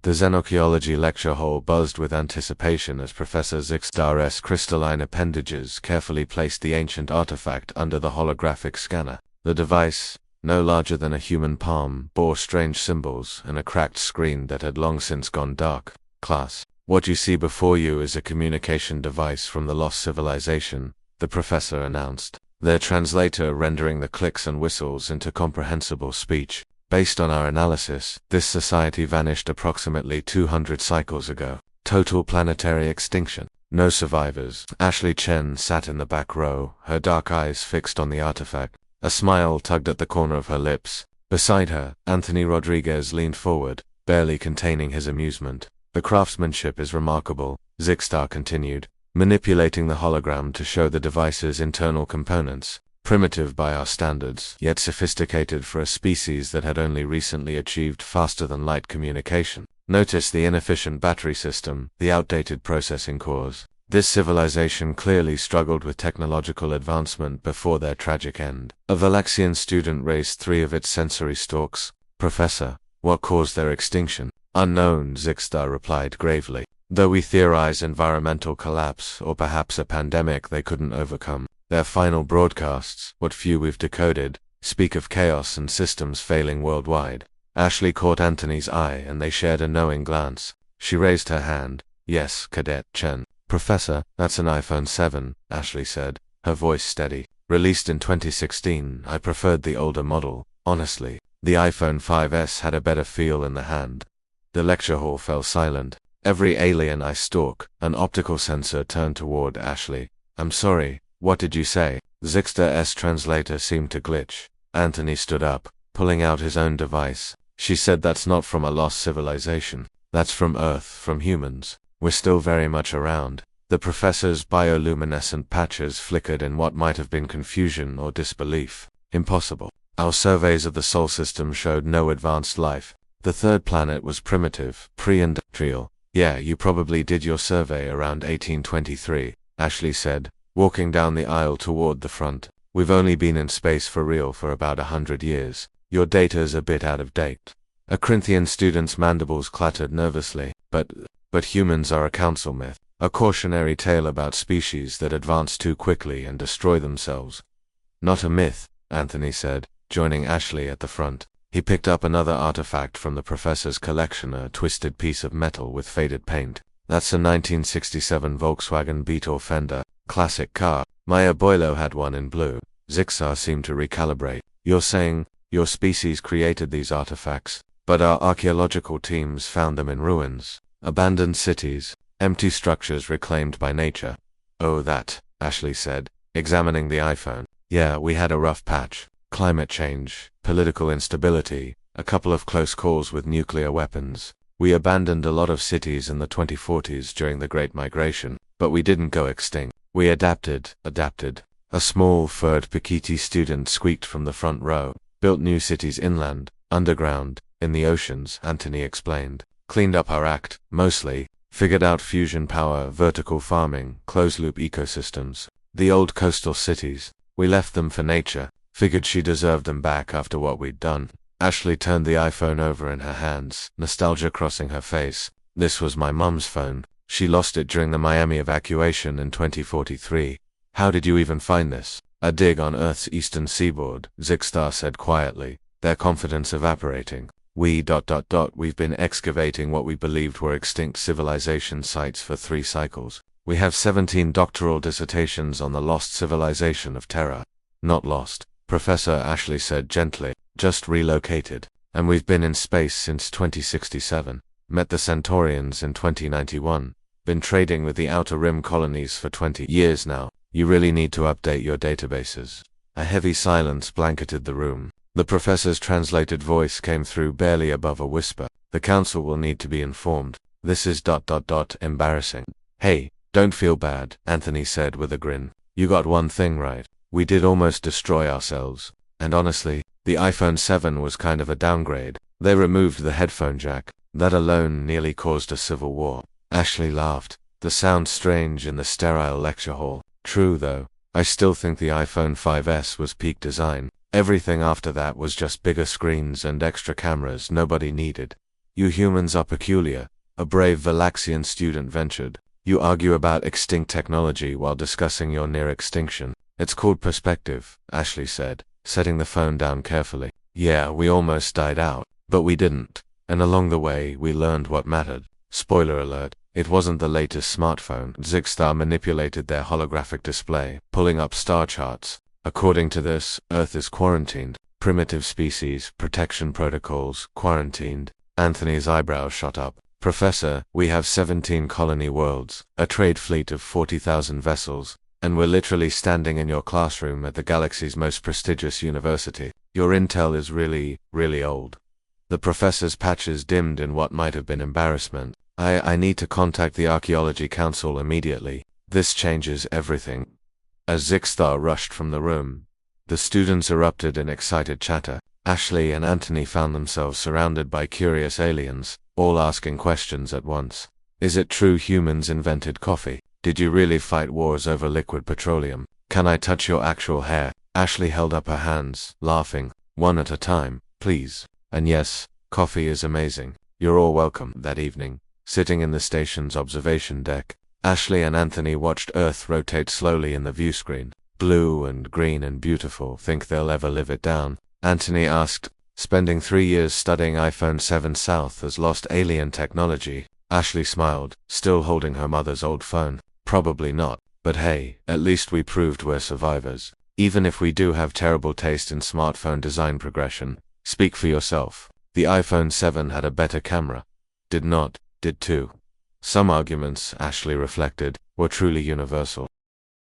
The Xenoarchaeology lecture hall buzzed with anticipation as Professor Zixtar's crystalline appendages carefully placed the ancient artifact under the holographic scanner. The device, no larger than a human palm, bore strange symbols and a cracked screen that had long since gone dark. Class, what you see before you is a communication device from the lost civilization, the professor announced, their translator rendering the clicks and whistles into comprehensible speech. Based on our analysis, this society vanished approximately 200 cycles ago. Total planetary extinction. No survivors. Ashley Chen sat in the back row, her dark eyes fixed on the artifact. A smile tugged at the corner of her lips. Beside her, Anthony Rodriguez leaned forward, barely containing his amusement. The craftsmanship is remarkable, Zixtar continued, manipulating the hologram to show the device's internal components. Primitive by our standards, yet sophisticated for a species that had only recently achieved faster-than-light communication. Notice the inefficient battery system, the outdated processing cores. This civilization clearly struggled with technological advancement before their tragic end. A Valaxian student raised 3 of its sensory stalks. Professor, what caused their extinction? Unknown, Zixtar replied gravely. Though we theorize environmental collapse, or perhaps a pandemic they couldn't overcome. Their final broadcasts, what few we've decoded, speak of chaos and systems failing worldwide. Ashley caught Anthony's eye and they shared a knowing glance. She raised her hand. Yes, Cadet Chen. Professor, that's an iPhone 7, Ashley said, her voice steady. Released in 2016, I preferred the older model. Honestly, the iPhone 5S had a better feel in the hand. The lecture hall fell silent. Every alien I stalk, an optical sensor turned toward Ashley. I'm sorry. What did you say? Zixtar's translator seemed to glitch. Anthony stood up, pulling out his own device. She said that's not from a lost civilization. That's from Earth, from humans. We're still very much around. The professor's bioluminescent patches flickered in what might have been confusion or disbelief. Impossible. Our surveys of the Sol system showed no advanced life. The third planet was primitive, pre-industrial. Yeah, you probably did your survey around 1823, Ashley said, walking down the aisle toward the front. We've only been in space for real for about 100 years. Your data's a bit out of date. A Corinthian student's mandibles clattered nervously. But humans are a council myth. A cautionary tale about species that advance too quickly and destroy themselves. Not a myth, Anthony said, joining Ashley at the front. He picked up another artifact from the professor's collection, a twisted piece of metal with faded paint. That's a 1967 Volkswagen Beetle fender. Classic car. My abuelo had one in blue. Zixtar seemed to recalibrate. You're saying, your species created these artifacts, but our archaeological teams found them in ruins. Abandoned cities. Empty structures reclaimed by nature. Oh that, Ashley said, examining the iPhone. Yeah, we had a rough patch. Climate change, political instability, a couple of close calls with nuclear weapons. We abandoned a lot of cities in the 2040s during the Great Migration, but we didn't go extinct. We adapted. A small, furred Pikiti student squeaked from the front row. Built new cities inland, underground, in the oceans, Anthony explained. Cleaned up our act, mostly. Figured out fusion power, vertical farming, closed-loop ecosystems. The old coastal cities. We left them for nature. Figured she deserved them back after what we'd done. Ashley turned the iPhone over in her hands, nostalgia crossing her face. This was my mum's phone. She lost it during the Miami evacuation in 2043. How did you even find this? A dig on Earth's eastern seaboard, Zixtar said quietly, their confidence evaporating. We've been excavating what we believed were extinct civilization sites for 3 cycles. We have 17 doctoral dissertations on the lost civilization of Terra. Not lost, Professor Ashley said gently, just relocated. And we've been in space since 2067. Met the Centaurians in 2091. Been trading with the Outer Rim colonies for 20 years now. You really need to update your databases. A heavy silence blanketed the room. The professor's translated voice came through barely above a whisper. The council will need to be informed. This is ... embarrassing. Hey, don't feel bad, Anthony said with a grin. You got one thing right. We did almost destroy ourselves. And honestly, the iPhone 7 was kind of a downgrade. They removed the headphone jack. That alone nearly caused a civil war. Ashley laughed. The sound strange in the sterile lecture hall. True though, I still think the iPhone 5S was peak design. Everything after that was just bigger screens and extra cameras nobody needed. You humans are peculiar, a brave Valaxian student ventured. You argue about extinct technology while discussing your near extinction. It's called perspective, Ashley said, setting the phone down carefully. Yeah, we almost died out, but we didn't. And along the way, we learned what mattered. Spoiler alert, it wasn't the latest smartphone. Zixstar manipulated their holographic display, pulling up star charts. According to this, Earth is quarantined. Primitive species, protection protocols, quarantined. Anthony's eyebrows shot up. Professor, we have 17 colony worlds, a trade fleet of 40,000 vessels, and we're literally standing in your classroom at the galaxy's most prestigious university. Your intel is really, really old. The professor's patches dimmed in what might have been embarrassment. I need to contact the Archaeology Council immediately. This changes everything. As Zixstar rushed from the room, the students erupted in excited chatter. Ashley and Anthony found themselves surrounded by curious aliens, all asking questions at once. Is it true humans invented coffee? Did you really fight wars over liquid petroleum? Can I touch your actual hair? Ashley held up her hands, laughing. One at a time, please. And yes, coffee is amazing. You're all welcome. That evening, sitting in the station's observation deck, Ashley and Anthony watched Earth rotate slowly in the view screen. Blue and green and beautiful. Think they'll ever live it down? Anthony asked. Spending 3 years studying iPhone 7 South has lost alien technology. Ashley smiled, still holding her mother's old phone. Probably not, but hey, at least we proved we're survivors. Even if we do have terrible taste in smartphone design progression, speak for yourself. The iPhone 7 had a better camera. Did not, did too. Some arguments, Ashley reflected, were truly universal.